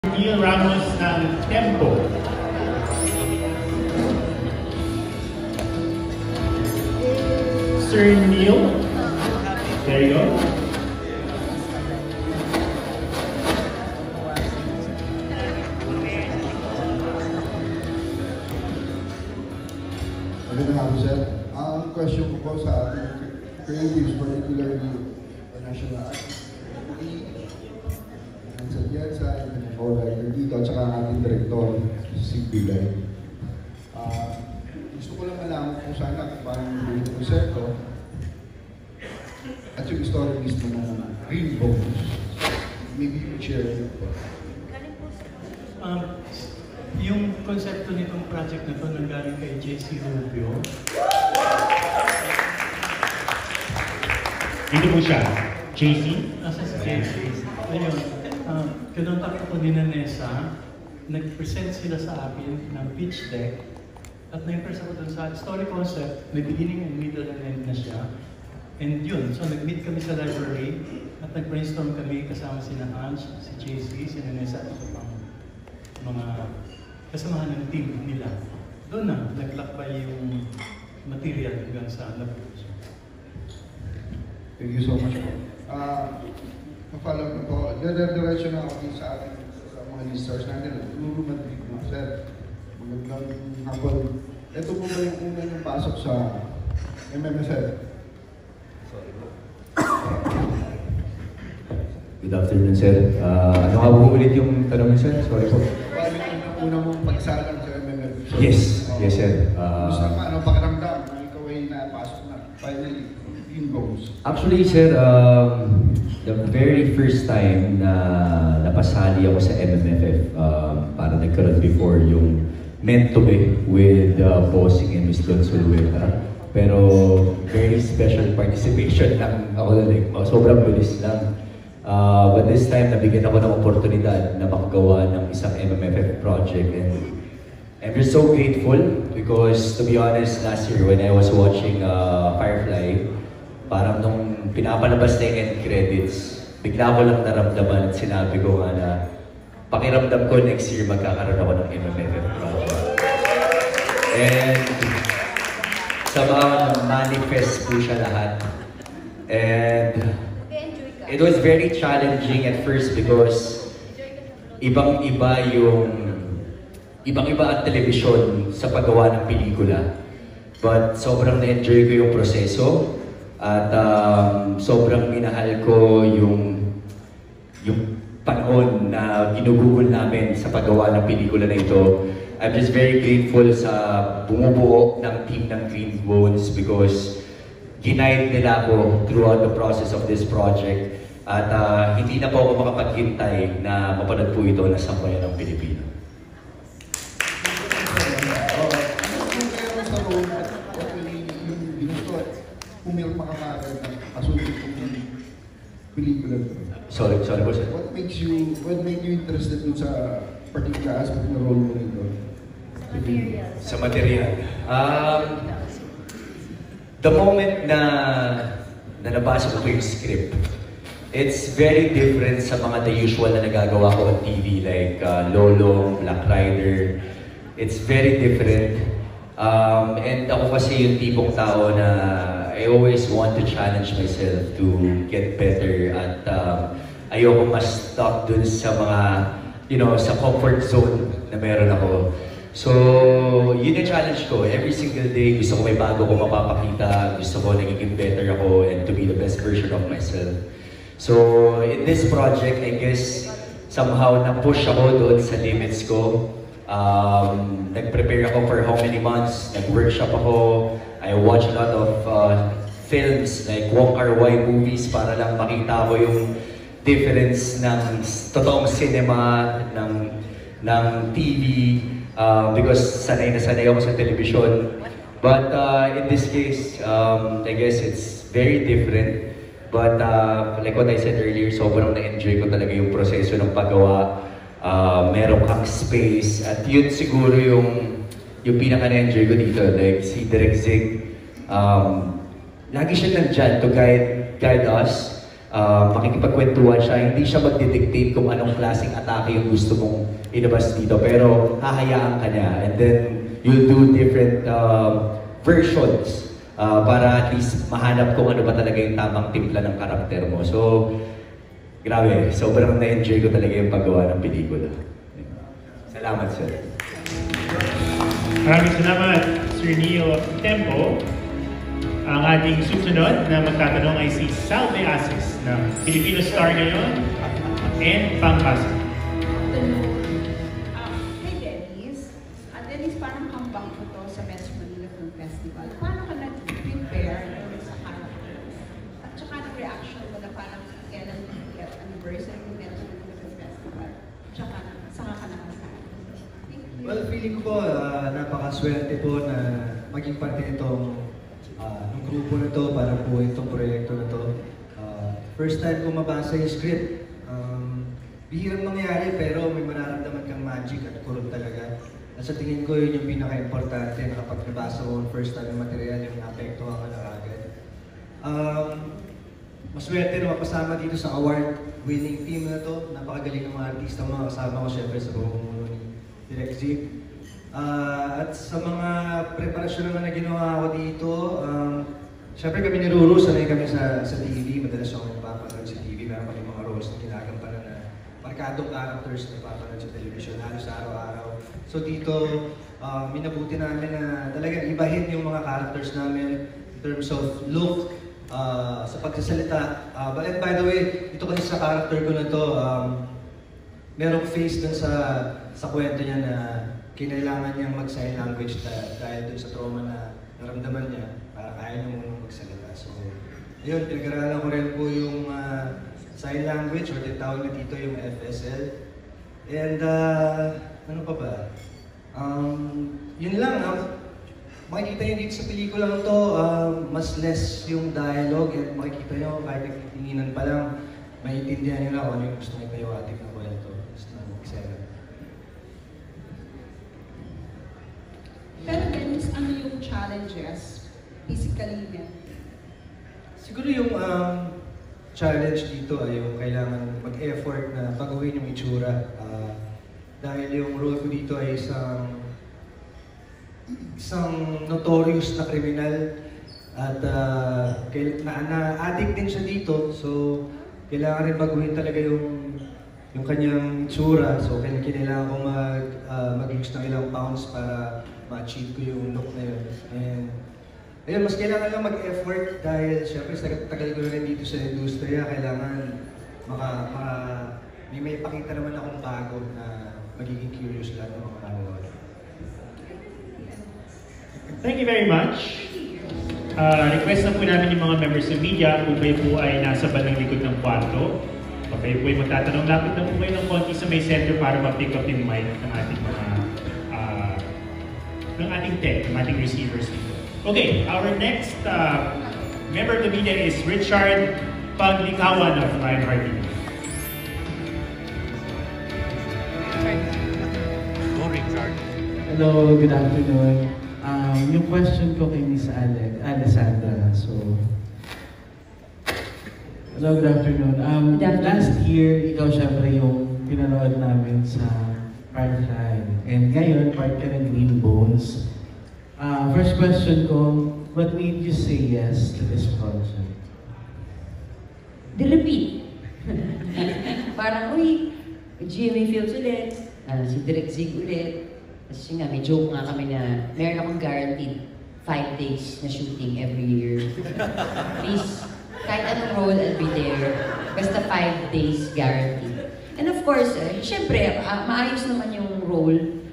Neil Ramos ng Tempo. Sir Neil, there you go. Magandang hapon, sir. Ang question ko po sa ating creatives, particularly national artists, sa Dianza, yung co-writer dito, at saka ang ating director, si Bilay. Gusto ko lang malaman kung saan at paano yung konsepto at yung story mismo ng Rainbow. Maybe you could share it po. Yung konsepto nitong project na ito nanggaling kay JC Rubio. Dito po siya, JC? Nasa si JC. Ayun, kinontak ako ni Nessa, nag-present sila sa akin ng pitch deck, at na-impress ako dun sa story concept, may beginning and middle and end na siya. And yun, so nag-meet kami sa library, at nag-brainstorm kami kasama si Hans, si JC, si Nessa, at pang mga kasamahan ng team nila. Doon na, naglakbay yung material hanggang sa nabuo. Thank you so much po. Ma-follow na po. Diretso na ako sa ating mga listeners natin. Lulu Madrid po, sir. Magandang hapon. Ito po ba yung una yung pasok sa MMSL? Sorry po. Good afternoon, sir. Ano nga po ulit yung tanong niyo, sir? Sorry po. Bali yung una mong pagsalang sa MMSL? Yes, yes, sir. Gusto naman, ano pakiramdam na ikaw ay napasok na finally in goals? Actually, sir, the very first time na napasali ako sa MMFF, para nagkaroon before yung meant to be with Bossing and Miss Don Solueta. Pero very special participation lang ako lang. Sobrang bilis lang. But this time, nabigyan ako ng oportunidad na makagawa ng isang MMFF project. And I'm just so grateful because, to be honest, last year when I was watching Firefly, parang nung pinapalabas na yung end credits, bigla ko lang naramdaman at sinabi ko nga na pakiramdam ko next year magkakaroon ako ng MMFF project. And somehow manifest po siya lahat. And it was very challenging at first because ibang-iba ang telebisyon sa paggawa ng pelikula. But sobrang na-enjoy ko yung proseso. At sobrang minahal ko yung panahon na ginugugol namin sa paggawa ng pelikula na ito. I'm just very grateful sa bumubuo ng team ng Green Bones because ginaid nila ako throughout the process of this project. At hindi na po ako makapaghintay na mapanood po ito na sambayan ng Pilipino. Pumirma ka para kasunod yung pelikula. Sorry po, sir. What made you interested dun sa particular aspect ng role mo nito? Sa material. The moment na nabasa ko yung script, it's very different sa mga the usual na nagagawa ko on TV like Lolong, Black Rider. It's very different. And ako kasi yung tipong tao na I always want to challenge myself to get better at ayoko mas stuck dun sa mga, sa comfort zone na meron ako. So, yun yung challenge ko. Every single day, gusto ko may bago ko mapapakita, gusto ko nagiging better ako and to be the best version of myself. So, in this project, I guess, somehow na-push ako doon sa limits ko. Nag-prepare ako for how many months, nag-workshop ako, I watch a lot of films like Wong Kar-wai movies para lang makita ko yung difference ng totoong cinema, ng TV, because sanay na sanay ako sa television. But in this case, I guess it's very different. But like what I said earlier, sobrang na-enjoy ko talaga yung proseso ng paggawa. Meron kang space at yun siguro yung pinaka na-enjoy ko dito. Like si Direk Zig, lagi siya nandyan to guide us makikipagkwentuhan siya, hindi siya magdidictate kung anong klaseng atake yung gusto mong ilabas dito, pero hahayaan ka niya. And then, you'll do different versions para at least mahanap kung ano ba talaga yung tamang timpla ng karakter mo. So, grabe, sobrang na-enjoy ko talaga yung paggawa ng pelikula. Salamat, sir. Maraming salamat, Sir Neo Tempo. Ang ating susunod na magtatanong ay si Salve Asis ng Filipino Star ngayon and Pangpasa. Hey Dennis, Dennis, parang comeback ko to sa Metro Manila Film Festival. Paano ka nag-prepare sa characters? At saka nag-reaction mo na parang kailan yung anniversary ng Metro Manila Film Festival? Tsaka saka ka nakasahan. Well, feeling ko napakaswerte po na maging parte nitong ng grupo na to para po itong proyekto na to. First time ko mabasa yung script. Bihirang mangyari pero may mararamdaman kang magic at kurot talaga. At sa tingin ko yun yung pinaka-importante na kapag nabasa mo first time yung material, yung naapektuhan ka na agad. Maswerte na mapasama dito sa award-winning team na to. Napakagaling ng mga artista, mga kasama ko syempre sa pamumuno ni Direk Zig. At sa mga preparasyon naman na ginawa ko dito, syempre kami ni Ruru, sanay kami sa TV, madalas ako napapanood sa TV, meron kami mga roles na ginagampanan na markadong characters na napapanood sa television, halos araw-araw. So dito, minabuti namin na talagang ibahin yung mga characters namin in terms of look, sa pagsasalita. And by the way, ito kasi sa character ko na to, merong face dun sa kwento niya na kinailangan niyang mag-sign language dahil dun sa trauma na naramdaman niya para kaya niya munang magsalita. So, yun, pinag-aralan ko rin po yung sign language or tinatawag na dito yung FSL. And ano pa ba? Yun lang, makikita niyo dito sa pelikulang to, mas less yung dialogue at makikita niyo kahit nagtitinginan pa lang, maiintindihan niyo na kung ano yung gusto niyo payawatig na kwento. Pero Dennis, ano yung challenges physically din? Siguro yung challenge dito ay yung kailangan mag-effort na baguhin yung itsura. Dahil yung role ko dito ay isang notorious na kriminal at na-addict din siya dito. So, kailangan rin baguhin talaga yung kanyang itsura. So, kailangan ko mag-lose ng ilang pounds para ma-achieve ko yung look na yun. And ayun, mas kailangan lang mag-effort dahil syempre sa tagal ko rin dito sa industriya, kailangan may pakita naman akong bago na magiging curious lang ng mga nanonood. Thank you very much. Request na po namin yung mga members ng media kung kayo po ay nasa bandang likod ng kwarto. Kung kayo po ay magtatanong, lapit na po kayo ng konti sa may center para ma-pick up yung mic ng ating mga ng ating tech, ng ating receivers dito. Okay, our next member of the media is Richard Paglikawan of Lionheart TV. Hello, good afternoon. Yung question ko kay Miss Alessandra. So, hello, good afternoon. Last year, ikaw syempre yung pinanood namin sa Firefly. And ngayon, part ka ng Green Bones. First question ko, what made you say yes to this project? The repeat. Parang, uy, GMA Films ulit, si Direk Zig ulit. Kasi nga, may joke nga kami na meron akong guaranteed 5 days na shooting every year. Please, kahit anong role, I'll be there. Basta 5 days guaranteed. And of course, syempre, maayos naman yung role.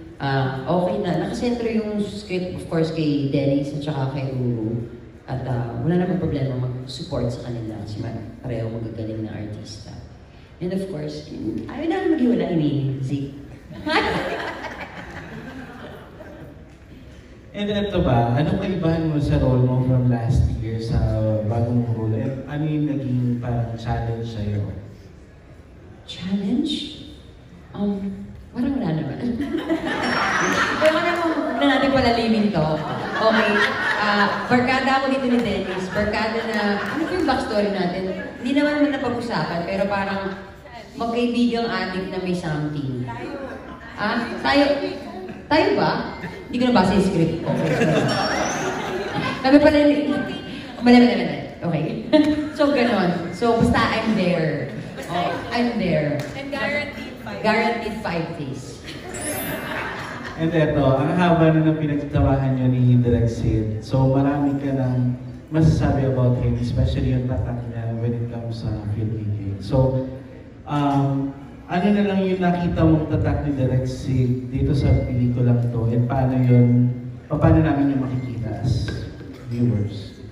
Okay na. Nakasentro yung script, of course, kay Dennis at saka kay Ruru. At wala namang problema mag-support sa kanila kasi pareho magagaling na artista. And of course, ayaw namin maghiwala ni Zig. And ito ba, anong kaibahan mo sa role mo from last year sa bagong role? Ano yung naging parang challenge sa'yo? Challenge? Parang wala naman. Kaya huwag na natin palalimin to. Okay. Barkada ako dito ni Dennis. Barkada na, ano po yung backstory natin? Hindi hindi naman napag-usapan, pero parang magkaibigang adik na may something. Tayo ba? Hindi ko nabasa yung script. Okay. Kami pala Mali. Okay. So, ganon. So, basta I'm there. I'm there. And guaranteed 5 days. Guaranteed 5 days. And eto, ang haba na ng pinagtawahan nyo ni Direk Sid. So, marami ka ng masasabi about him, especially yung tatak niya when it comes sa filmmaking. So, ano na lang yung nakita mong tatak ni Direk Sid dito sa pelikulang to, and paano namin yung makikita as viewers?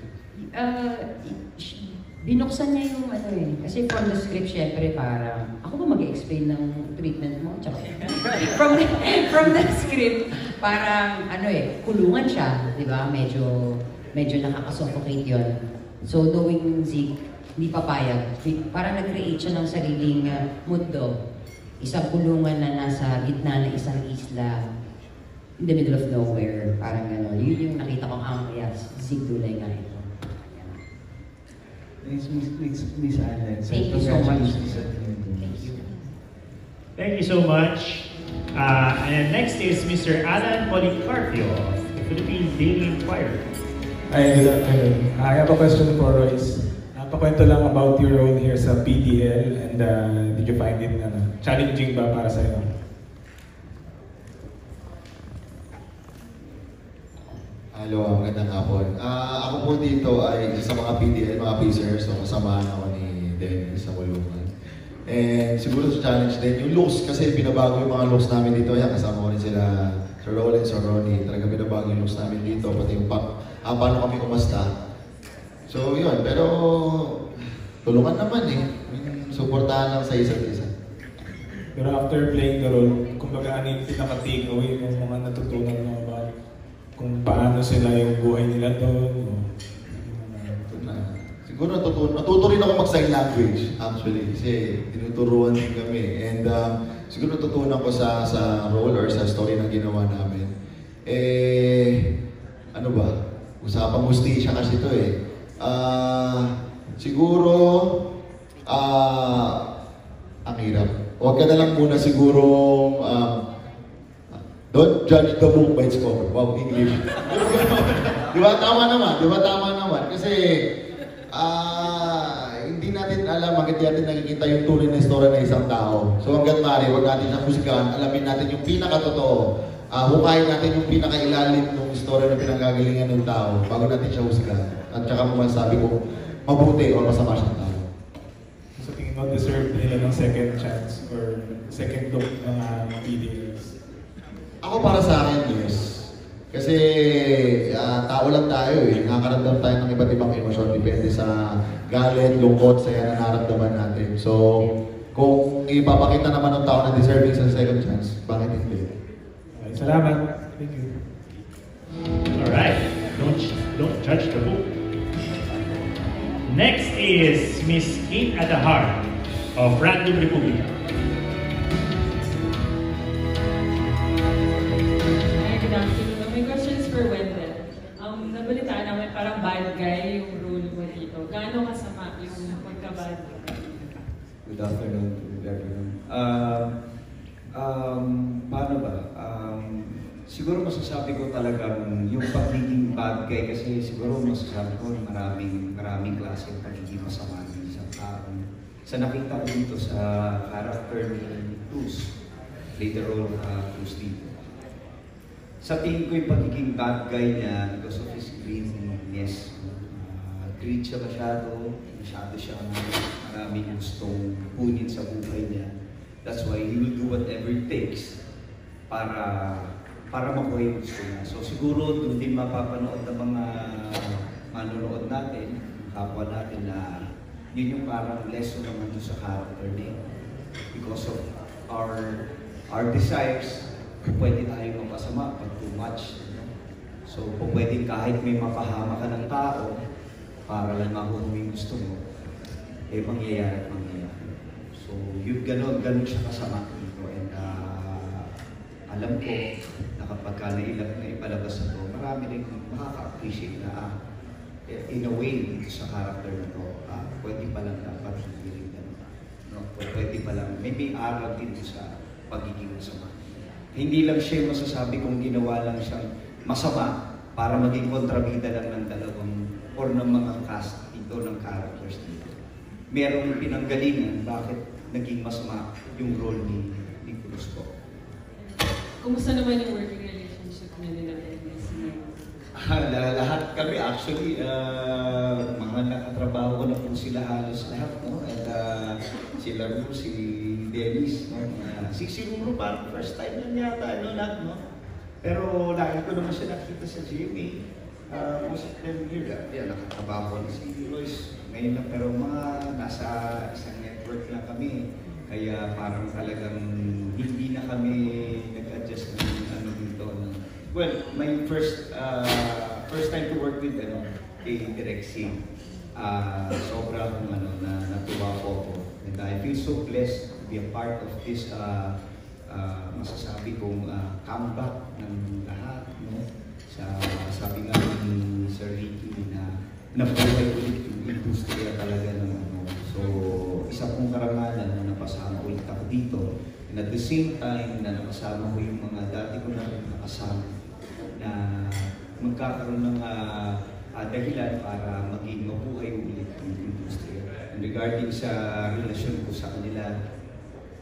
Binuksan niya yung kasi from the script, syempre parang, ako ba mag-explain ng treatment mo? Tsaka, from the script, parang kulungan siya, di ba? Medyo nakaka-suffocate yun. So knowing Zig, hindi papayag. Parang nag-create siya ng sariling mundo. Isang kulungan na nasa gitna ng isang isla, in the middle of nowhere. Parang gano'n. Yun yung nakita kong kaya Zig Dulay nga ito. Thanks, Miss Alex. Thank you so much. Thank you so much. And next is Mr. Alan Policarpio of the Philippine Daily Inquirer. Hi, good afternoon. I have a question for Royce. Napakwento lang about your role here sa PDL, and did you find it challenging ba para sa'yo? Hello, magandang hapon. Ako po dito ay isa sa mga PDL, mga officers, so kasamahan ako ni Dennis sa Mulungan. And siguro sa challenge din, yung looks, kasi binabago yung mga looks namin dito. Yan, kasama ko rin sila, Sir Rollins, Sir Ronnie. Talaga binabago yung looks namin dito, pati yung paano kami kumasta. So yun, pero tulungan naman Suportahan lang sa isa't isa. Pero after playing the role, kumbaga ano yung pinaka-take away ng mga natutunan mo about kung paano sila yung buhay nila doon? Siguro natuto rin ako mag-sign language, actually, kasi tinuturuan din kami. And siguro natutunan ko sa role or sa story na ginawa namin. Ano ba? Usapang hustisya kasi ito siguro, ang hirap. Huwag ka na lang muna sigurong don't judge the book by its cover. Wow, English. Di ba? Tama naman. Kasi, hindi natin alam, bakit natin nakikita yung tunay na istorya ng isang tao. So hanggang maaari, huwag natin siyang husgahan, alamin natin yung pinaka-totoo. Hukayin natin yung pinaka-ilalim ng istorya na pinanggagalingan ng tao bago natin siya husgahan. At saka mo masasabi kung mabuti o masama siyang tao. So tingin mo, deserve nila ng second chance or second look ng PDLs? Ako para sa akin, yes. Kasi tao lang tayo Nakakaramdam tayo ng iba't ibang emosyon. Depende sa galit, lungkot, saya na nararamdaman natin. So, kung ipapakita naman ng tao na deserving sa second chance, bakit hindi? Okay, salamat. Thank you. Alright. Don't judge the book. Next is Miss Kate Adahar of Random Republica. My question is for Wendell. Nabalitaan namin parang bad guy yung role mo dito. Gaano kasama yung pagka-bad guy? Good afternoon to everyone. Paano ba? Siguro masasabi ko talagang yung pagiging bad guy kasi siguro masasabi ko maraming klase ng pagiging masama ng isang tao. Sa nakita ko dito sa character ni Cruz, later on Cruz dito. Sa tingin ko yung pagiging bad guy niya because of his greediness. Greed siya masyado siya maraming gustong kunin sa buhay niya. That's why he will do whatever it takes para makuha yung gusto niya. So siguro doon din mapapanood ng mga manonood natin, kapwa natin na yun yung parang lesson naman doon sa character niya. Because of our desires, pwede tayong mapasama pag too much. So, kung pwede kahit may mapahama ka ng tao para lang makuha yung gusto mo, mangyayari. So, yun ganun siya kasama dito. And alam ko na kapag naipalabas na ito, marami rin makaka-appreciate na in a way dito sa character na to, pwede pa lang dapat hindi rin no? Pwede pa lang, may aral din sa pagiging masama. Hindi lang siya masasabi kung ginawa lang siyang masama para maging kontrabida lang ng dalawang or ng mga cast dito ng characters dito. Merong pinanggalingan bakit naging masama yung role ni Cruz po. Kumusta naman yung working relationship niya nila Dennis? Lahat kami actually, mga nakatrabaho ko na po sila halos lahat, no? At sila po, si Dennis, no? Si siguro parang first time na yata, lahat, no? Pero lagi ko naman siya nakita sa GMA. Most of them here, nakatrabaho na si Royce ngayon lang, pero mga nasa isang network lang kami. Kaya parang talagang hindi na kami nag-adjust ng ano dito. Well, my first time to work with kay Direk Zig. Sobra akong natuwa po ako. And I feel so blessed to be a part of this masasabi kong comeback ng lahat. No? Sabi nga ni Sir Ricky na nabuhay ulit yung industriya talaga ng So, isa pong karangalan na napasama ulit ako dito. And at the same time, na napasama ko yung mga dati ko na nakasama na magkakaroon ng dahilan para maging mabuhay ulit yung industriya. And regarding sa relasyon ko sa kanila,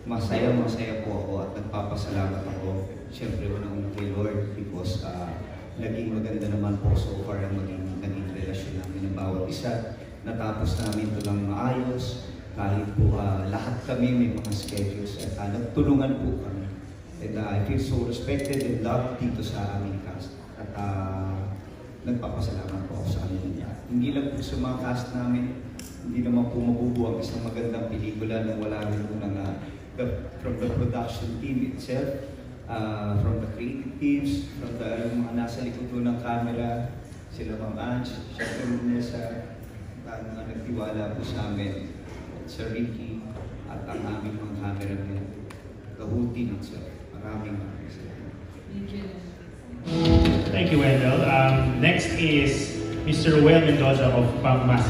masaya po ako at nagpapasalamat ako. Siyempre, unang kay Lord because naging maganda naman po so far ang naging relasyon namin ng bawat isa. Natapos namin ito lang maayos, kahit po lahat kami may mga schedules at nagtulungan po kami. And I feel so respected and loved dito sa aming cast. At nagpapasalamat po ako sa kanila. Hindi lang po sa mga cast namin, hindi naman po mabubuwag isang magandang pelikula na wala rin po from the production team itself, from the creative teams, from the mga nasa likod po ng camera, sila Ma'am Ange, syempre muna sa mga nagtiwala po sa amin, Sir Ricky, at ang aming mga cameramen, the whole team itself. Maraming salamat. Thank you, Wendell. Next is Mr. Well Mendoza of Pangmas.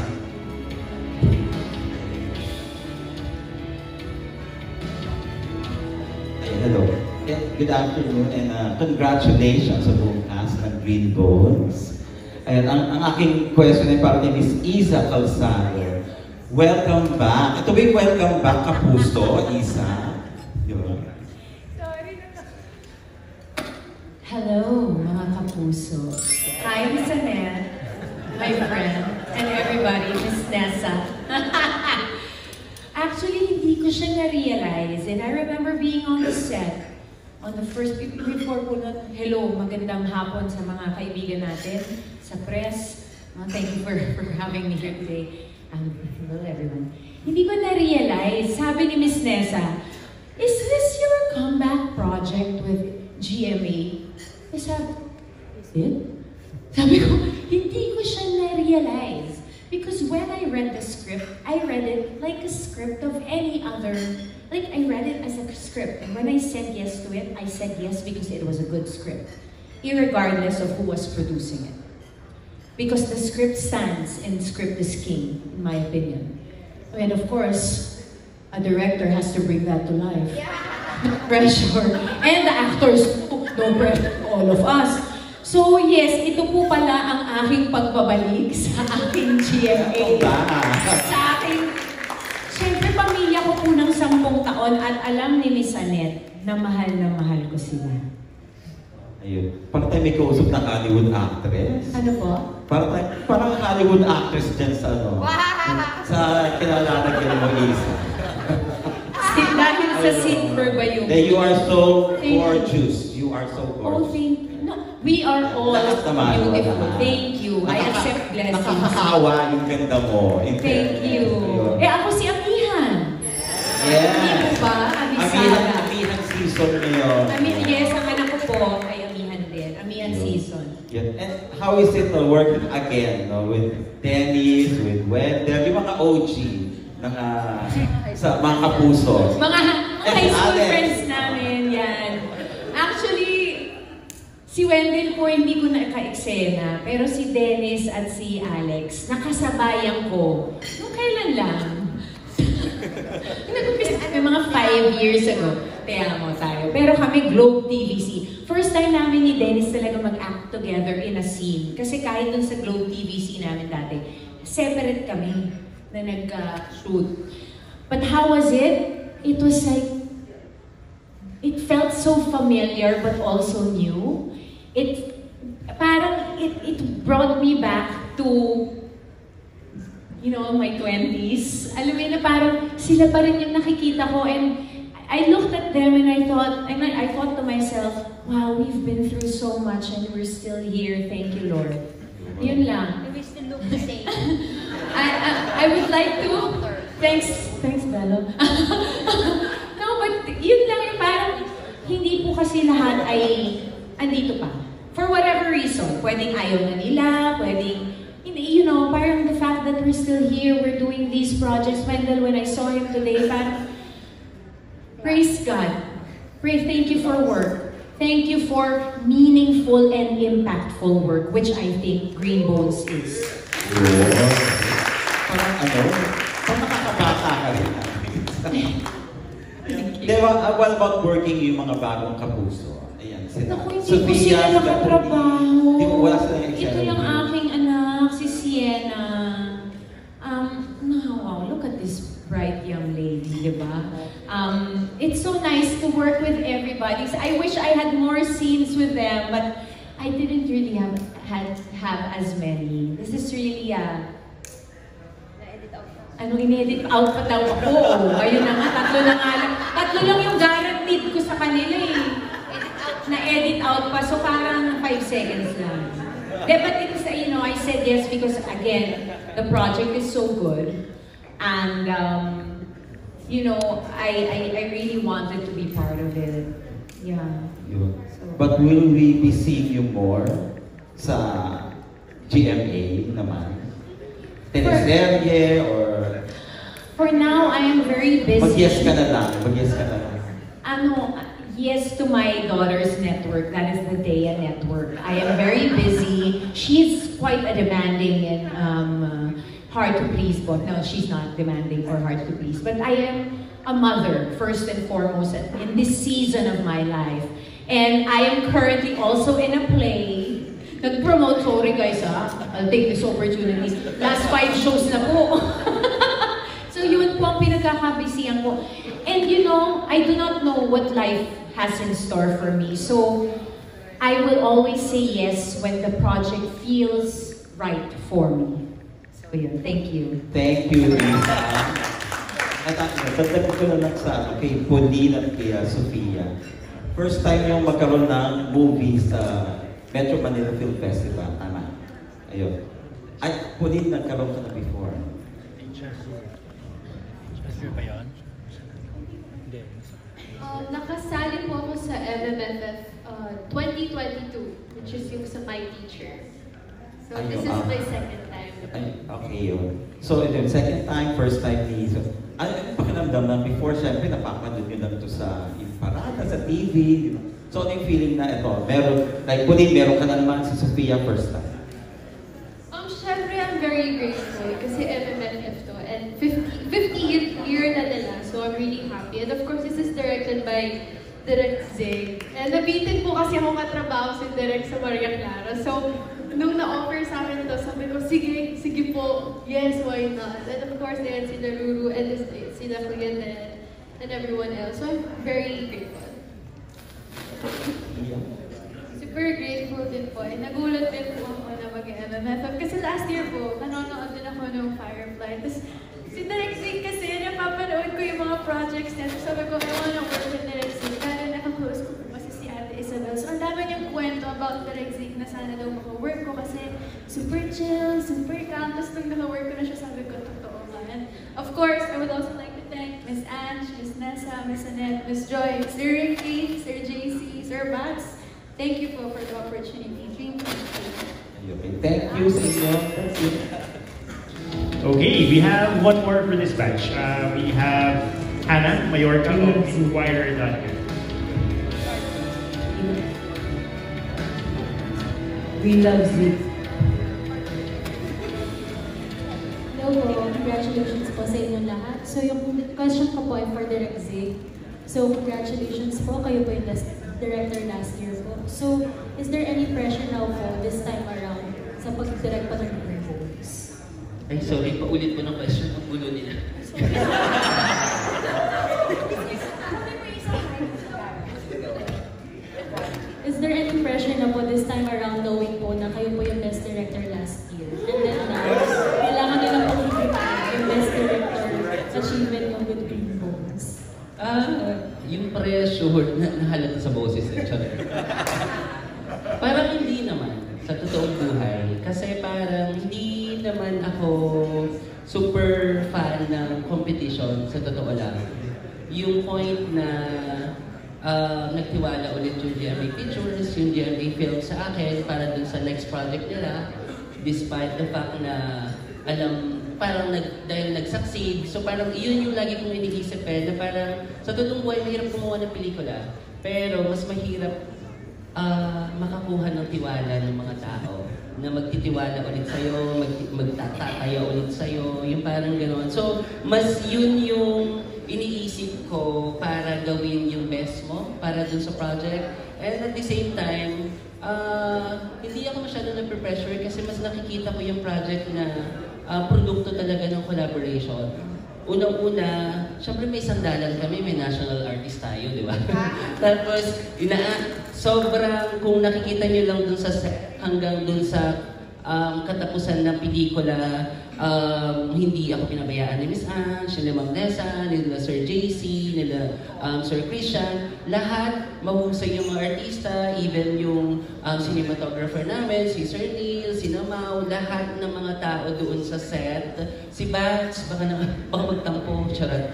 Hello. Good afternoon and congratulations sa buong cast ng Green Bones. Ayan, ang aking question ay para kay Miss Isa Calzado. Welcome back. Ito ba yung welcome back Kapuso, Isa? Yun. Hello, mga Kapuso. Hi, Miss Annette, my friend, and everybody, Miss Nessa. Actually, hindi ko siya na-realize. And I remember being on the set, on the first, before po nun, hello, magandang hapon sa mga kaibigan natin, sa press. Thank you for having me here today. Hello, everyone. Hindi ko na-realize, sabi ni Miss Nessa, is this your comeback project with GMA? I said, is it? Sabi ko, hindi ko siya na-realize. Because when I read the script, I read it like a script of any other. Like, I read it as a script. And when I said yes to it, I said yes because it was a good script. Irregardless of who was producing it. Because the script stands and script is king, in my opinion. And of course, a director has to bring that to life. Yeah. Pressure. And the actors, no pressure, all of us. So yes, ito po pala ang aking pagbabalik sa aking GMA. Sa aking, siyempre pamilya ko po ng 10 taon at alam ni Miss Annette na mahal ko sila. Ayun. Parang tayo may kausap na Hollywood actress. Ano po? Parang Hollywood actress dyan sa sa kinalalagyan mo Isa. Dahil sa scene ba yung... You are so gorgeous. You are so gorgeous. We are all beautiful. Thank you. I accept blessings. Nakakahawa yung ganda mo. Thank you. Ako si Amihan. Yeah. Hindi mo ba? Amisara. Amihan season ngayon. Yes, ang anak ko po ay Amihan din. Amihan season. Yeah. And how is it working again with Dennis, with Wendell, yung mga OG sa mga Kapuso? Mga high school friends namin yan. Actually, Si Wendell po, hindi ko naka-eksena, pero si Dennis at si Alex, nakasabayan ko. Nung kailan lang? May mga 5 years ago. Kaya mo tayo. Pero kami, Globe TVC. First time namin ni Dennis talaga mag-act together in a scene. Kasi kahit dun sa Globe TVC namin dati, separate kami na nagka-shoot. But how was it? It was like, it felt so familiar but also new. It brought me back to, you know, my 20s. Alam mo na parang sila pa rin yung nakikita ko, and I looked at them and I thought to myself, wow, we've been through so much and we're still here. Thank you, Lord. Yun lang. We still look the same. I would like to. Thanks, Bello. No, but yun lang yung parang hindi po kasi lahat ay andito pa. For whatever reason, pwedeng ayaw na nila, pwedeng, you know, parang the fact that we're still here, we're doing these projects. Wendell, when I saw him today, parang, praise God. Thank you for work. Thank you for meaningful and impactful work, which I think Green Bones is. Parang parang nakakabata ka rin. What about working yung mga bagong kapuso? Ayan, Naku, hindi ko sila nakatrabaho. Wala silang Ito yung aking anak, si Sienna. Wow, look at this bright young lady, di ba? It's so nice to work with everybody. So I wish I had more scenes with them, but I didn't really have as many. This is really in-edit out pa daw ako. Ayun na nga, tatlo lang yung guaranteed ko sa kanila eh. Na-edit out pa, so parang 5 seconds lang. But it was, you know, I said yes because again, the project is so good. And, you know, I really wanted to be part of it. Yeah. So, but will we be seeing you more sa GMA naman? Teleserye or... For now, I am very busy. Mag-yes ka na lang. Mag-yes ka na lang. Yes to my daughter's network. That is the Dea Network. I am very busy. She's quite a demanding and hard to please, but no, she's not demanding or hard to please. But I am a mother, first and foremost, in this season of my life. And I am currently also in a play. Nag-promote, sorry guys I'll take this opportunity. Last 5 shows na po. So yun po ang pinagkakabisihan ko. And you know, I do not know what life has in store for me. So I will always say yes when the project feels right for me. So yun, thank you. Thank you, Lisa. At dagdag ko na lang sa kay Pauline at kay Sofia. First time yung magkaroon ng movie sa Metro Manila Film Festival. Tama. Ayun. Ay, Pauline, nagkaroon ka na before. ba yun? Nakasali po ako sa MMFF 2022, which is yung sa My Teacher. So this is my second time. Okay yun. So yun, second time, first time ni Iso. Ano yung pakiramdam na before, syempre, napapanood nyo lang ito sa parada, sa TV. So ano yung feeling na ito? Meron, like, meron ka na naman si Sofia first time. Syempre, I'm very grateful kasi MMFF to. And 50th year na nila, so I'm really happy. And of course, this is directed by Direk Zig. And nabitin po kasi ako katrabaho si Direk sa Maria Clara. So, nung na-offer sa akin ito, sabi ko, sige po, yes, why not? And of course, they had sila Ruru and sila Kuya Ted and everyone else. So, I'm very grateful. Super grateful din po. And nagulat din po ako na mag-MMFF. Kasi last year po, nanonood din ako ng Firefly. Tapos, si Direk Zig kasi, napapanood ko yung mga projects niya. So, sabi ko, I wanna work with Direk Zig. Kaya nakapost ko po kasi si Ate Isabel. So, ang dami niyang kwento about Direk Zig na sana daw maka-work ko kasi super chill, super calm. Tapos nung naka-work ko na siya, sabi ko, totoo nga. And of course, I would also like to thank Miss Ange, Miss Nessa, Miss Annette, Miss Joy, Sir Ricky, Sir JC, Sir Max. Thank you for the opportunity. Thank you. Thank you, Senyor. Thank you. Okay, we have one more for this batch. We have Hannah Mayorga of Inquirer.net. We love Zeke. Hello po, congratulations po sa inyong lahat. So yung question ko po ay for Direct Zeke. So congratulations po, kayo po yung director last year po. So is there any pressure now po this time around sa pag-direct pa ng Green Bones? Ay, sorry, paulit mo ng question, ang gulo nila. Is there any pressure na po this time around knowing po na kayo po yung best director last year? And then now, kailangan nyo na po yung best director achievement yung with Green Bones? Yung pressure, nahalata sa boses eh, parang hindi naman, sa totoong buhay. Kasi parang hindi naman ako super fan ng competition, sa totoo lang. Yung point na nagtiwala ulit yung GMA Pictures, yung GMA Film sa akin para dun sa next project nila, despite the fact na parang dahil nag-succeed. So parang iyon yung lagi kong iniisip na parang sa totoong buhay mahirap gumawa ng pelikula, pero mas mahirap makakuha ng tiwala ng mga tao na magtitiwala ulit sa'yo, magtatatayo ulit sa'yo, yung parang gano'n. So, mas yun yung iniisip ko para gawin yung best mo para dun sa project. And at the same time, hindi ako masyado na-pressure kasi mas nakikita ko yung project na produkto talaga ng collaboration. Unang-una, syempre may sandalan kami, may national artist tayo, di ba? Tapos, sobrang, kung nakikita nyo lang dun sa set, hanggang dun sa katapusan ng pelikula, hindi ako pinabayaan ni Miss Ange, ni Ma'am Nessa, nila Sir JC, nila Sir Christian. Lahat mahusay yung mga artista, even yung cinematographer namin, si Sir Neil, si Namau, lahat ng mga tao doon sa set. Si Bats, baka magtampo, charot.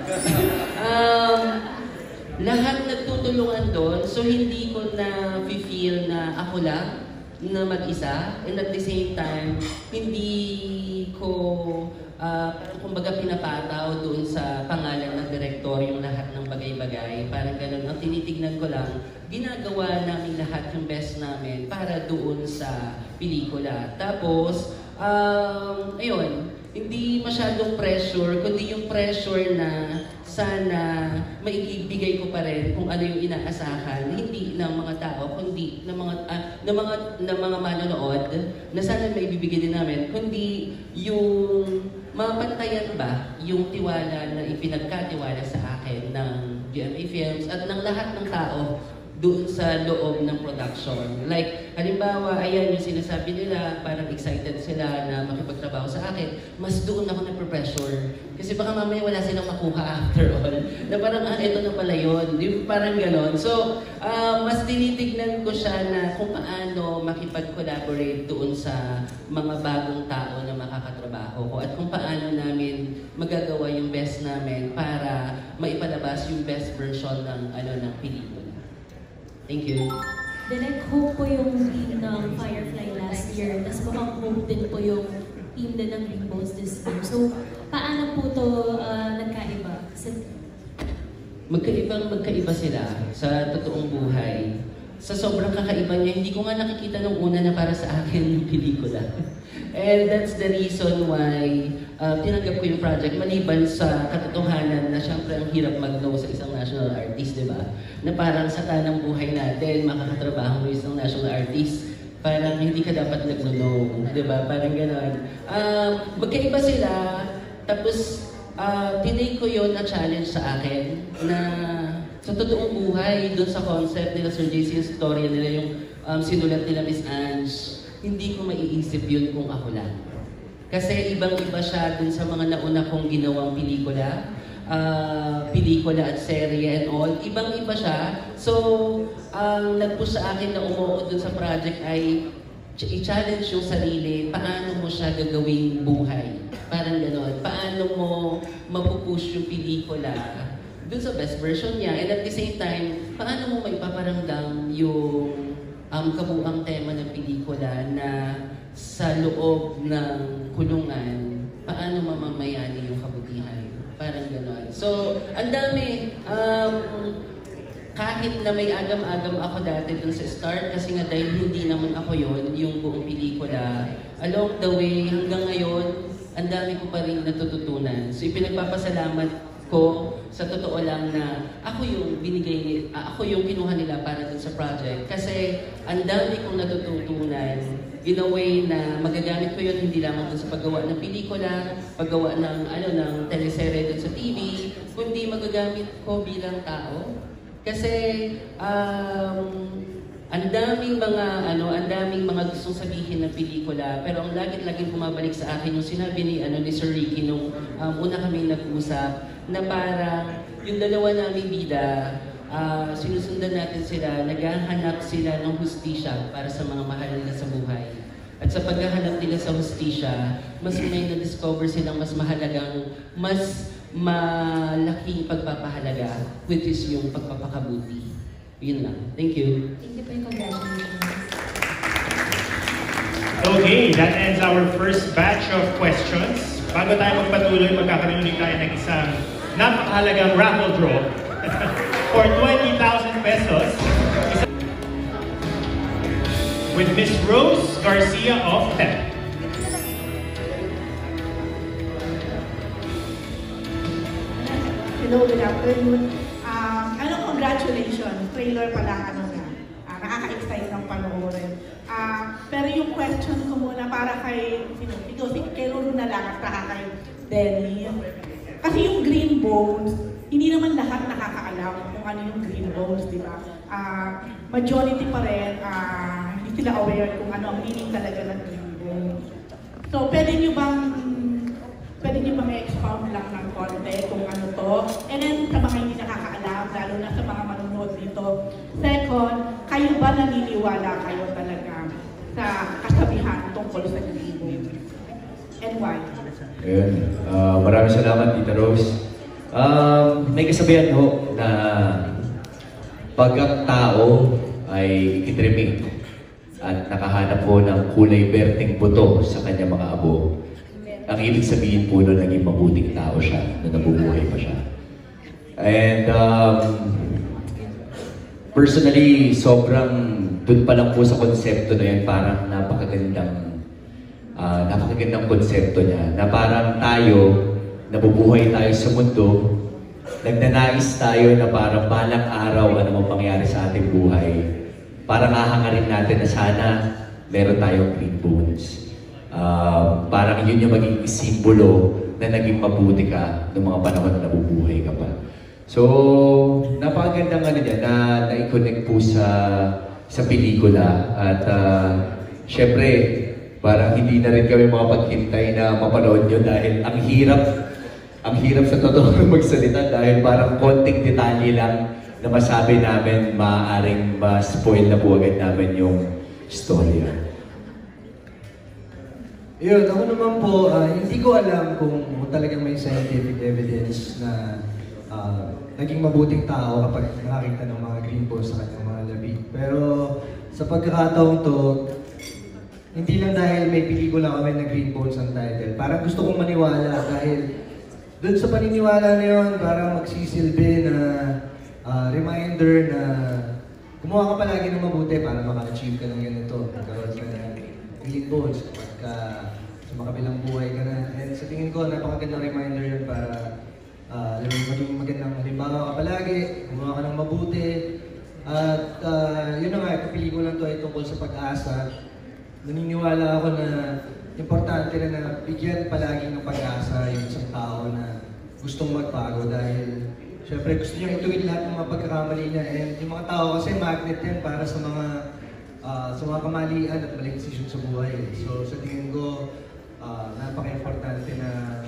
Lahat nagtutulungan doon, so hindi ko na feel na ako lang na mag-isa, and at the same time, hindi ko kumbaga pinapataw doon sa pangalan ng direktor yung lahat ng bagay-bagay. Parang ganun. Ang tinitignan ko lang, ginagawa namin lahat yung best namin para doon sa pelikula. Tapos, ayun, hindi masyadong pressure, kundi yung pressure na sana maibigay ko pa rin kung ano yung inaasahan, hindi ng mga tao, kundi ng mga manonood, na sana maibibigay din namin, kundi yung mapantayan ba yung tiwala na ipinagkatiwala sa akin ng GMA Films at ng lahat ng tao doon sa loob ng production. Like, halimbawa, ayan yung sinasabi nila, parang excited sila na makipagtrabaho sa akin, mas doon ako nagpe-pressure. Kasi baka mamaya wala silang makuha after all. Na parang, eto na pala yun. Parang ganon. So, mas tinitignan ko siya na kung paano makipag-collaborate doon sa mga bagong tao na makakatrabaho ko at kung paano namin magagawa yung best namin para maipalabas yung best version ng pelikula. Thank you. Direct hope po yung team ng Firefly last year, tapos mukhang hope din po yung team din ng Green Bones this year. So, paano po to nagkaiba? Magkaiba sila sa totoong buhay. Sa sobrang kakaiba niya, hindi ko nga nakikita nung una na para sa akin yung pelikula. And that's the reason why tinanggap ko yung project, maliban sa katotohanan na syempre ang hirap mag-no sa isang national artist, di ba? Na parang sa tanang buhay natin, makakatrabaho mo isang national artist, parang hindi ka dapat nag-no, di ba? Parang gano'n. Magkaiba sila, tapos tinake ko yun na challenge sa akin, na sa totoong buhay, doon sa concept nila Sir JC, yung story nila, yung sinulat nila Miss Ange, hindi ko maiisip yun kung ako lang. Kasi ibang-iba siya dun sa mga nauna kong ginawang pelikula at serye and all. Ibang-iba siya. So, ang nag-push sa akin na umuo dun sa project ay i-challenge yung sarili, paano mo siya gagawing buhay. Parang gano'n. Paano mo mapupush yung pelikula dun sa best version niya. And at the same time, paano mo maipaparamdam yung kabuang tema ng pelikula na sa loob ng kulungan, paano mamamayani yung kabutihan. Parang gano'n. So, ang dami. kahit na may agam-agam ako dati dun sa start, kasi nga dahil hindi naman ako yon yung buong pelikula, along the way, hanggang ngayon, ang dami ko pa rin natututunan. So ipinagpapasalamat ko sa totoo lang na ako yung ako yung kinuha nila para dun sa project. Kasi ang dami kong natututunan in a way na magagamit ko yun hindi lamang dun sa paggawa ng pelikula, paggawa ng teleserye dun sa TV, kundi magagamit ko bilang tao. Kasi ang daming mga gustong sabihin ng pelikula, pero ang laging bumabalik sa akin yung sinabi ni Sir Ricky nung una kami nag-usap na parang yung dalawa naming bida, sinusundan natin sila, naghahanap sila ng hustisya para sa mga mahal nila sa buhay. At sa paghahanap nila sa hustisya, mas may na-discover silang mas mahalagang, mas malaking pagpapahalaga, which is yung pagpapakabuti. Yun lang. Thank you. Thank you for your congratulations. Okay, that ends our first batch of questions. Bago tayo magpatuloy, magkakaroon ulit tayo ng isang napakahalagang raffle draw for 20,000 pesos with Miss Rose Garcia of TEP. Hello, good afternoon. Congratulations. Trailer pa lang, nakaka-excite ng panoorin. Pero yung question ko muna para kay Lolo na lang at kay Denny. Kasi yung green bones, hindi naman lahat nakakaalam kung ano yung green bones, di ba? Majority pa rin, hindi sila aware kung ano ang meaning talaga ng green bones. So, pwede nyo bang expound lang ng konti kung ano to? And then, sa mga hindi nakakaalam, lalo na sa mga manonood dito. Second, kayo ba naniniwala kayo talaga sa kasabihan tungkol sa green bones? And why? Ayun. Maraming salamat, Tita Rose. May kasabihan ho na pag ang tao ay kitrimik at nakahanap po ng kulay berteng buto sa kanyang mga abo, ang ibig sabihin po nun, naging mabuting tao siya, na nabubuhay pa siya. And personally, sobrang dun pa lang po sa konsepto na yun, parang napakagandang konsepto niya, na parang tayo, nabubuhay tayo sa mundo, nagnanais tayo na parang balang araw ano mang pangyari sa ating buhay, parang hahangarin natin na sana meron tayong green bones. Parang yun yung maging simbolo na naging mabuti ka ng mga panahon na nabubuhay ka pa. So, napakagandang niya na i-connect po sa pelikula. At syempre, parang hindi na rin kami makapaghintay na mapanood nyo dahil ang hirap sa totoo magsalita dahil parang konting detalye lang na masabi namin, maaaring ma-spoil na po agad namin yung storya. Yun, ako naman po, hindi ko alam kung talagang may scientific evidence na naging mabuting tao kapag nakakita ng mga green bones sa kanyang mga labi. Pero sa pagkakataon to, hindi lang dahil may pelikula kami na Green Bones ang title. Parang gusto kong maniwala dahil doon sa paniniwala na yun, parang magsisilbi na reminder na gumawa ka palagi ng mabuti para maka-achieve ka ng ganito. Nagkaroon ka ng Green Bones kapag sa makabilang buhay ka na. And sa tingin ko, napakagandang reminder yun para maging magandang halimbawa ka palagi, gumawa ka ng mabuti. At yun na nga, ito pelikula to ay tungkol sa pag-asa. Naniniwala ako na importante na bigyan palagi ng pag-asa yung isang tao na gustong magbago dahil syempre gusto niya ituwid lahat ng mga pagkakamali niya. And yung mga tao kasi magnet yan para sa mga kamalian at maling desisyon sa buhay. So sa tingin ko, napaka-importante na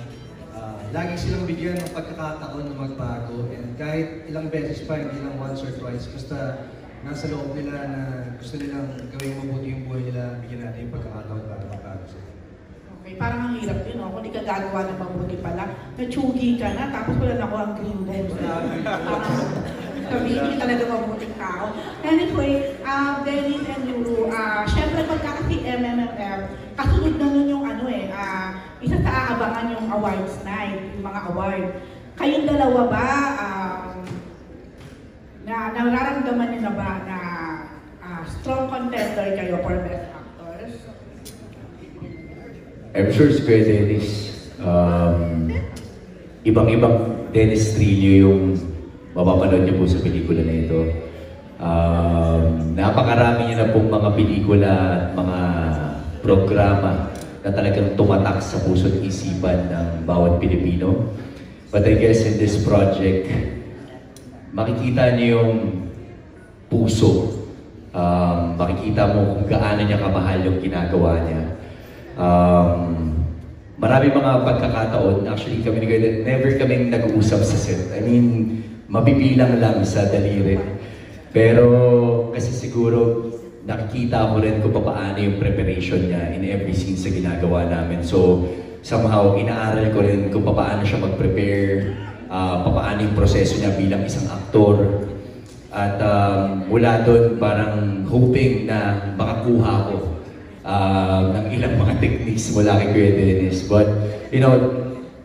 lagi silang bigyan ng pagkakataon na magbago. And kahit ilang beses pa, hindi lang once or twice, basta nasa loob nila na gusto nilang gawing mabuti yung buhay nila, bigyan natin yung pagkakataon para magbago sila. Okay, parang ang hirap yun, no? Kung di ka gagawa ng mabuti pala, na-chugi ka na, tapos wala na ako ang green bones. Sabihin niyo talaga mabuting tao. Anyway, Dennis and Lulu, syempre pagka kasi MMFF, kasunod na nun yung isa sa aabangan yung awards night, yung mga award. Kayong dalawa ba, na nararamdaman niyo na ba na strong contender kayo for Best Actors? I'm sure si Kuya Dennis, ibang-ibang Dennis Trillo yung mapapanood niyo po sa pelikula na ito. Napakarami niya na pong mga pelikula, mga programa na talagang tumatak sa puso at isipan ng bawat Pilipino. But I guess in this project, makikita niyo yung puso. Makikita mo kung gaano niya kamahal yung ginagawa niya. Marami mga pagkakataon, actually kami ni Kuya, never kaming nag-uusap sa set. I mean, mabibilang lang sa daliri. Pero kasi siguro nakikita ko rin kung paano yung preparation niya in every scene sa ginagawa namin. So somehow inaaral ko rin kung paano siya mag-prepare, paano yung proseso niya bilang isang aktor. At mula doon parang hoping na makakuha ko ng ilang mga techniques mula kay Kuya Dennis. But you know,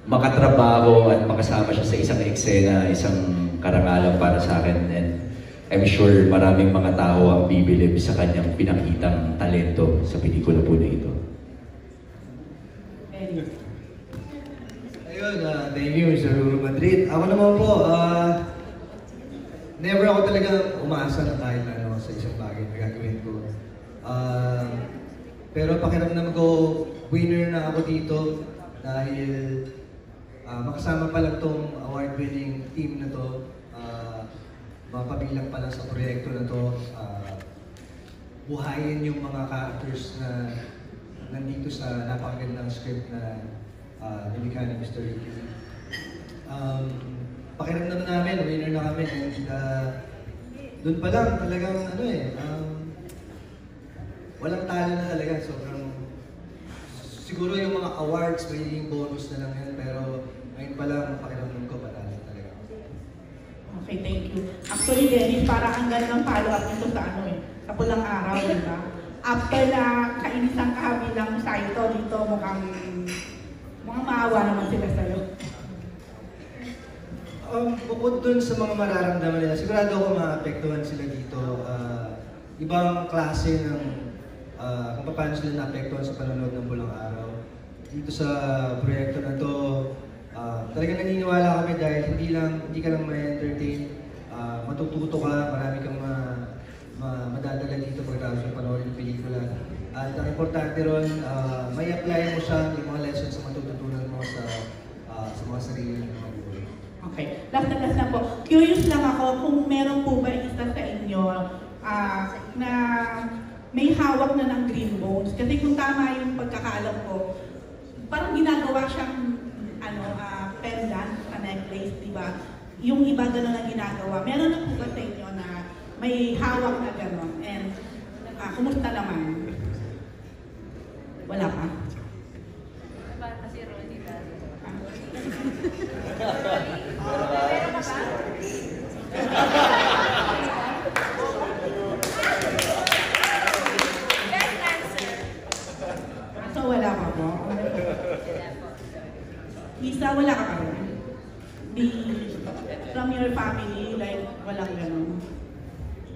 makatrabaho at makasama siya sa isang eksena, isang karangalan para sa akin. And I'm sure maraming mga tao ang bibilib sa kanyang pinakitang talento sa pelikula po na ito. Ayun, thank you, Sir Ruru Madrid. Ako naman po, never ako talaga umasa na kahit ano sa isang bagay na gagawin ko. Pero pakiramdam ko, winner na ako dito dahil makasama pa lang tong award-winning team na to. Mapabilang pa lang sa proyekto na to, buhayin yung mga characters na nandito sa napakagandang script na nilikha ni Mr. Ricky. Pakiramdam namin, winner na kami, and doon pa lang talagang walang talo na talaga. Sobrang siguro yung mga awards magiging bonus na lang yan, pero ngayon pa lang pakiramdam ko patalo talaga. Okay, thank you. Actually, Dennis, para ang gandang follow-up nito sa sa Pulang Araw, di ba? After na kainisang kahabilang Saito dito, mukhang maawa naman sila sa'yo. Bukod dun sa mga mararamdaman nila, sigurado ako maapektuhan sila dito. Ibang klase ng kung paano sila naapektuhan sa panonood ng Pulang Araw. Dito sa proyekto na to, talagang naniniwala kami dahil hindi ka lang ma-entertain, matututo ka, marami kang madadala dito pagkatapos yung panoorin ng pelikula. At ang importante ron, may apply mo siya yung mga lessons na matututunan mo sa mga sarili ng mga buhay. Okay, last na po. Curious lang ako kung meron po ba isa sa inyo na may hawak na ng green bones. Kasi kung tama yung pagkakaalam ko, parang ginagawa siyang pendant, necklace, di ba? Yung iba gano'n ang ginagawa. Meron na po ba sa inyo na may hawak na gano'n? And kumusta naman? Wala pa? Kasi Ronnie ba? Meron ka ba? Best answer. So wala pa po? Lisa, wala ka pa rin? From your family, like, walang gano'n?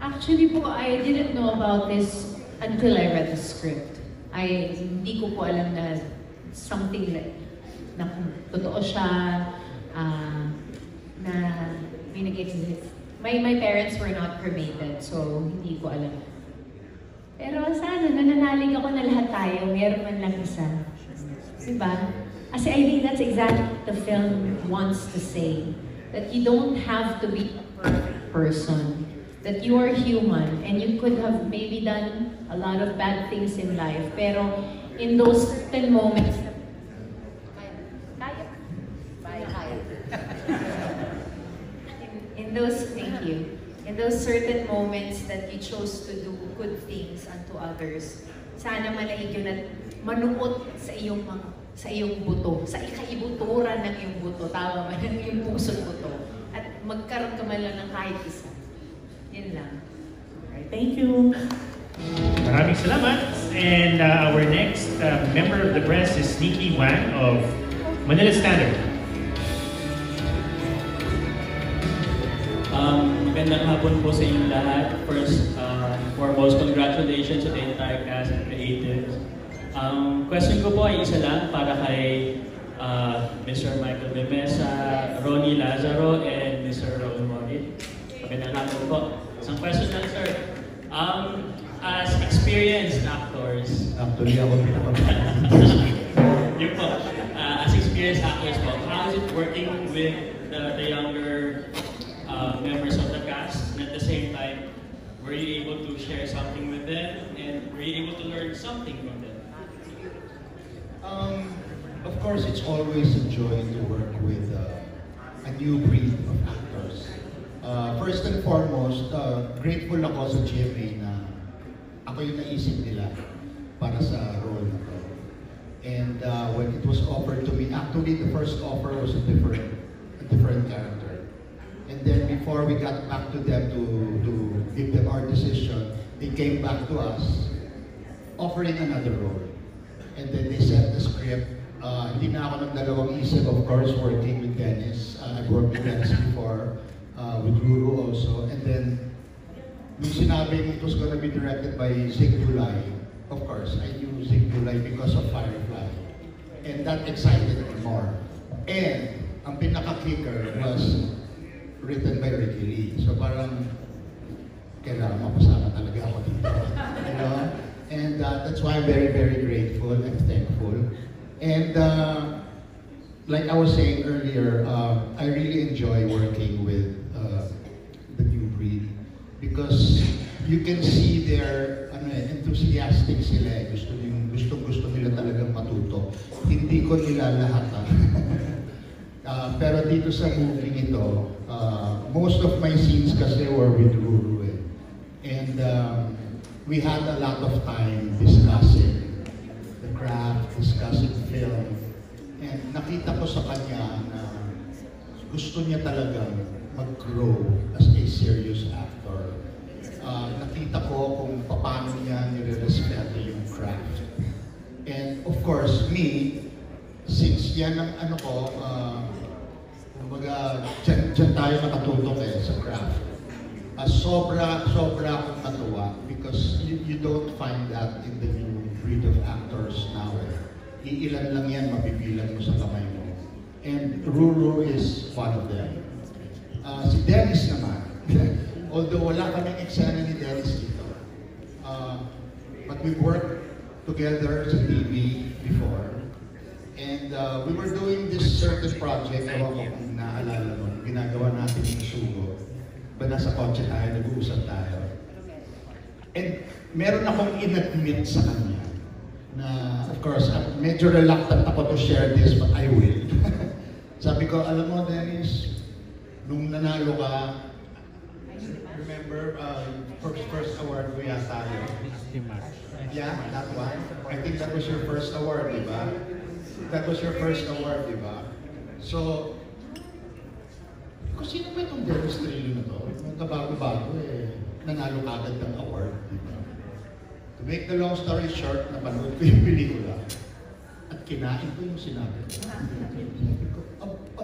Actually po, I didn't know about this until I read the script. Hindi ko po alam na something like, na totoo siya, na may nag-exist. My parents were not cremated, so hindi ko alam. Pero sana, nananalig ako na lahat tayo, meron man lang isa. Diba? Kasi I think that's exactly what the film wants to say. That you don't have to be a perfect person. That you are human and you could have maybe done a lot of bad things in life. Pero in those certain moments, in those certain moments that you chose to do good things unto others, sana malaig yun at manuot sa iyong buto, sa ikaibuturan ng iyong buto, tama ba, ng iyong puso't buto, at magkaroon ka man lang ng kahit isa. Yun lang. Alright, thank you. Maraming salamat. And our next member of the press is Nikki Wang of Manila Standard. magandang hapon po sa inyong lahat. First, foremost, congratulations to the entire cast and creatives. Question ko po ay isa lang para kay Mr. Michael De Mesa, Ronnie Lazaro, and Mr. Raul Morit. Magandang hapon po. Isang question lang, sir. As experienced actors, actually ako yun po, as experienced actors po, how is it working with the younger members of the cast, and at the same time, were you able to share something with them, and were you able to learn something from them? Of course, it's always a joy to work with a new breed of actors. First and foremost, grateful ako sa GMA na ako yung naisip nila para sa role na to. And when it was offered to me, actually the first offer was a different character. And then before we got back to them to give them our decision, they came back to us offering another role. And then they sent the script. Hindi na ako nagdalawang isip, of course, working with Dennis. I've worked with Dennis before, with Ruru also. And then, nung sinabing it was gonna be directed by Zig Dulay, of course, I knew Zig Dulay because of Firefly. And that excited me more. And, ang pinaka-kicker was written by Ricky Lee. So parang, kailangan mapasama talaga ako dito. You know? And that's why I'm very, very grateful and thankful. And like I was saying earlier, I really enjoy working with the new breed because you can see their enthusiastic sila. Gusto nila talagang matuto. Hindi ko nilalahatan. Pero dito sa movie ito, most of my scenes kasi were with Ruru. And we had a lot of time discussing the craft, discussing film. And nakita ko sa kanya na gusto niya talagang mag-grow as a serious actor. Nakita ko kung paano niya nire-respeto yung craft. And of course, me, since yan ang ano ko, kumbaga, dyan tayo nakatutok sa craft. Sobra akong natuwa because you don't find that in the new breed of actors now. Iilan lang yan, mabibilang mo sa kamay mo. And Ruru is one of them. Si Dennis naman, although wala kaming eksena ni Dennis dito, but we worked together sa TV before. And we were doing this certain project, ewan ko kung naalala mo, ginagawa natin yung sugo. Ba nasa kotse tayo, nag-uusap tayo. And meron akong in-admit sa kanya na, of course, medyo reluctant ako to share this, but I will. Sabi ko, alam mo, Dennis, nung nanalo ka, remember, first award ko yata tayo. Yeah, that one. I think that was your first award, di ba? That was your first award, di ba? So, kung sino ba itong Dennis Trillo na to? Yung kabago-bago nanalo agad ng award, di ba? To make the long story short, napanood ko yung pelikula at kinain ko yung sinabi ko. Sabi ko,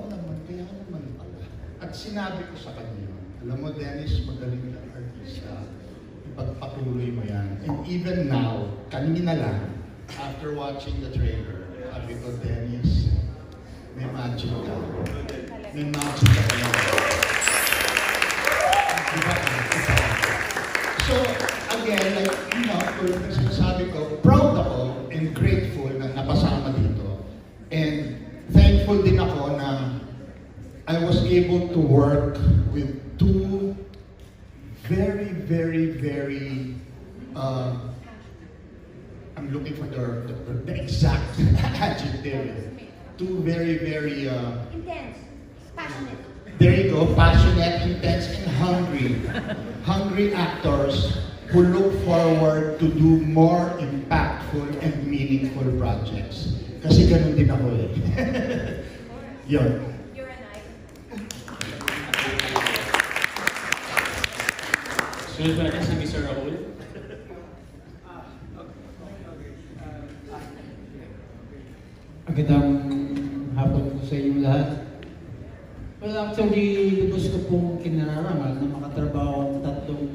naman, kaya naman pala. At sinabi ko sa kanya, alam mo Dennis, magaling ng artista. Ipagpatuloy mo yan. And even now, kanina lang, after watching the trailer, sabi ko, Dennis, may magic ka. May magic ka yan. Diba? So, again, like, you know, tulad ng sinasabi ko, proud ako and grateful na napasama dito. And thankful din ako na I was able to work with two very, very, very, I'm looking for the exact adjective. Two very, very, intense, passionate. There you go, passionate, intense, and hungry. Hungry actors who look forward to do more impactful and meaningful projects. Kasi ganun din ako eh. Yun. Sunod pa natin si Mr. Raul. Magandang hapon po sa inyong lahat. Well, actually, lubos ko pong kinararangal na makatrabaho ang tatlong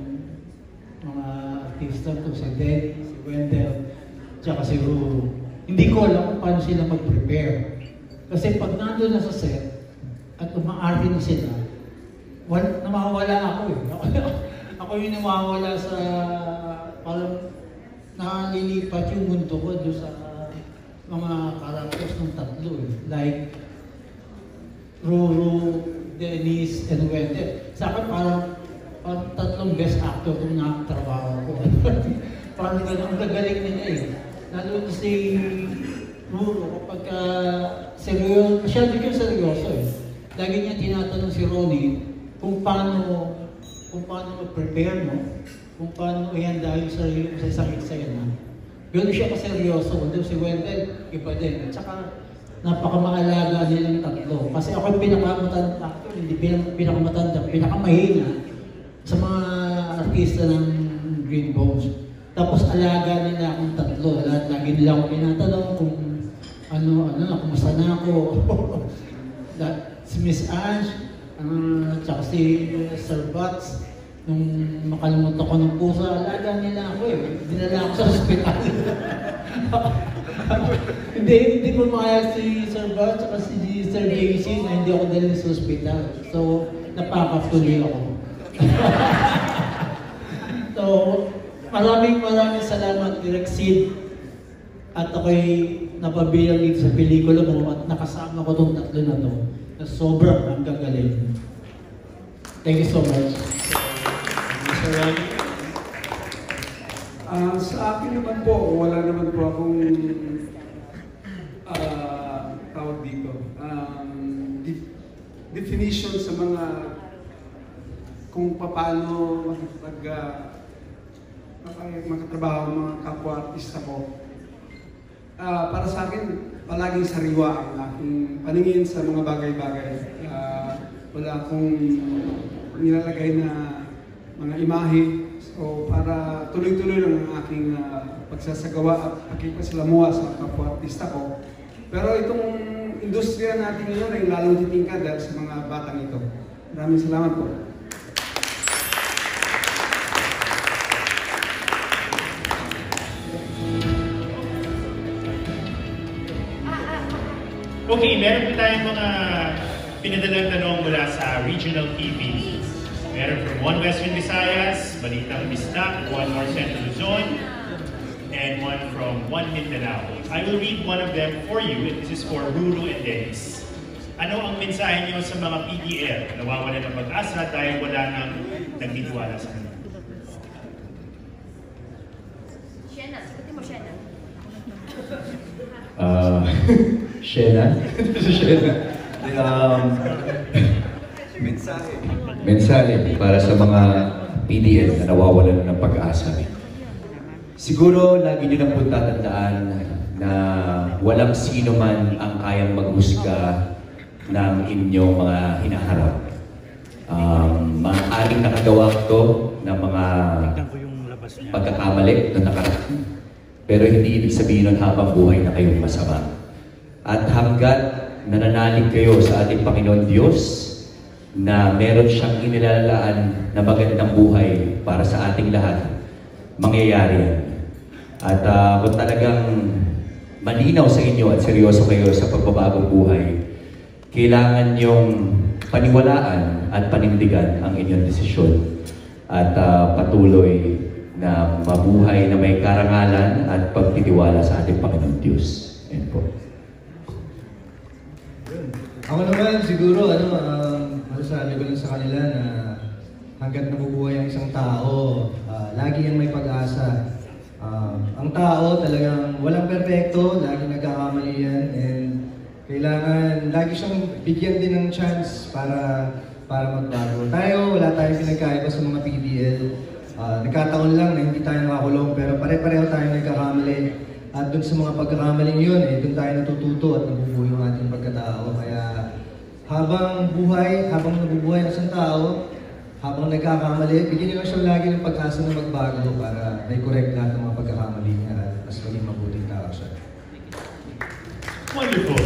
mga artista ko, si Denny, si Wendell, tsaka si Ruru. Hindi ko alam kung paano sila mag-prepare. Kasi pag nandun na sa set, at umaarte na sila, namawala ako eh. Ako yung namawala sa, parang nalilipat yung mundo ko doon sa mga characters ng tatlo eh. Like, Ruru, Dennis, and Wendell. Sa akin parang tatlong best actor kung nakatrabaho ko. Parang ang gagaling nila eh. Lalo si Ruru, kapag seryoso, masyado yung seryoso eh. Lagi niya tinatanong si Ronnie kung paano mag-prepare mo, kung paano ihanda yung sarili mo sa isang eksena. Gano'n siya kaseryoso. Kung si Wendell, iba din. At saka, napakamaalaga nilang tatlo. Kasi ako yung pinakamatanda, actually, hindi pinakamatanda, pinakamahina sa mga artista ng Green Bones. Tapos alaga nila akong tatlo. Lagi nila akong tinatanong kung kumusta na ako. Si Miss Ange, tsaka si Sir Butts, nung makalimutan ko ng pusa, alaga nila ako eh. Dinala ako sa hospital. Hindi ko makaya si Sir Butts at si Sir JC na hindi ako dalhin sa hospital. So, napakatuloy ako. So, maraming salamat, Direk Sid. At ako'y napabilang dito sa pelikula mo at nakasama ko itong tatlo na to na sobrang ang gagaling. Thank you so much. Mr. Ronnie? Sa akin naman po, wala naman po akong tawag dito. Definition sa mga kung paano magkatrabaho ang mga kapwa-artista ko. Para sa akin, palaging sariwa ang aking paningin sa mga bagay-bagay. Wala akong nilalagay na mga imahe. So, para tuloy-tuloy lang ang aking pagsasagawa at pakipasilamuha sa kapwa-artista ko. Pero itong industriya natin ngayon ay lalong titingkad dahil sa mga batang ito. Maraming salamat po. Okay, meron po tayong mga pinadalang tanong mula sa regional TV. Meron from one Western Visayas, Balitang Bistak, one North Central Luzon, and one from one Mindanao. I will read one of them for you, and this is for Ruru and Dennis. Ano ang mensahe niyo sa mga PDL na nawawala ng pag-asa dahil wala nang nagtitiwala sa kanila? Shena, sagutin mo, Shena. Shena? Mensahe para sa mga PDL na nawawalan ng pag-asa. Siguro, lagi nyo na po tatandaan na walang sino man ang kayang maghusga ng inyong mga hinaharap. Maaaring nakagawa ko ng mga pagkakamali na nakarating. Pero hindi ibig sabihin nun habang buhay na kayong masama. At hanggat nananalig kayo sa ating Panginoon Diyos na meron siyang inilalaan na magandang buhay para sa ating lahat, mangyayari yan. At kung talagang malinaw sa inyo at seryoso kayo sa pagbabagong buhay, kailangan niyong paniwalaan at panindigan ang inyong desisyon at patuloy na mabuhay na may karangalan at pagtitiwala sa ating Panginoon Diyos. Ayan po. Ako naman siguro, masasabi ko lang sa kanila na hanggat nabubuhay ang isang tao, lagi yung may pag-asa. Ang tao talagang walang perfecto, lagi nagkakamali yan, and kailangan lagi siyang bigyan din ng chance para magbago. Wala tayong pinagkaiba sa mga PDL. Nagkataon lang na hindi tayo nakakulong, pero pare-pareho tayo nagkakamali. At dun sa mga pagkakamaling yun, dun tayo natututo at nabubuhay ang ating pagkatao. Kaya habang nabubuhay ang isang tao, habang nagkakamali, bigyan niyo lang siya lagi ng pag-asa na magbago para may-correct lahat ng mga pagkakamali niya at mas maging mabuting tao siya. Wonderful.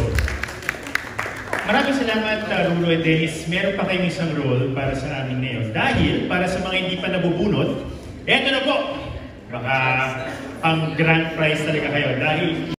Maraming salamat, Rulo and Dennis. Meron pa kayong isang role para sa amin ngayon. Dahil, para sa mga hindi pa nabubunot, eto na po! Baka pang grand prize talaga kayo. Dahil